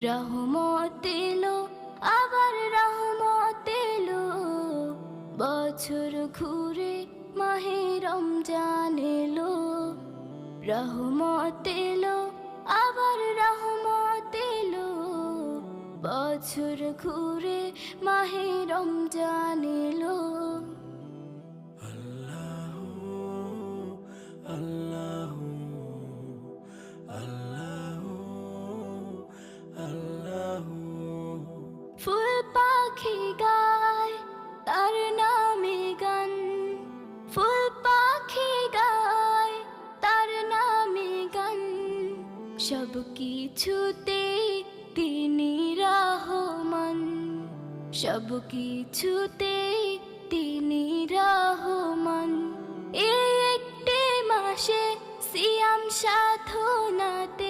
রহমত এলো, আবার রহমত এলো, বছর ঘুরে মাহে রমজান এলো। রহমত এলো, আবার রহমত এলো, বছর ঘুরে মাহে রমজান এলো। আল্লাহু আল্লাহু আল্লাহু আল্লাহু। ফুল পাখি গায় তার নামে গান, ফুল পাখি গায় তার নামে গান, সব কিছুতে তিনি রহমান, সব কিছুতে তিনি রহমান। এই একটি মাসে সিয়াম সাধনাতে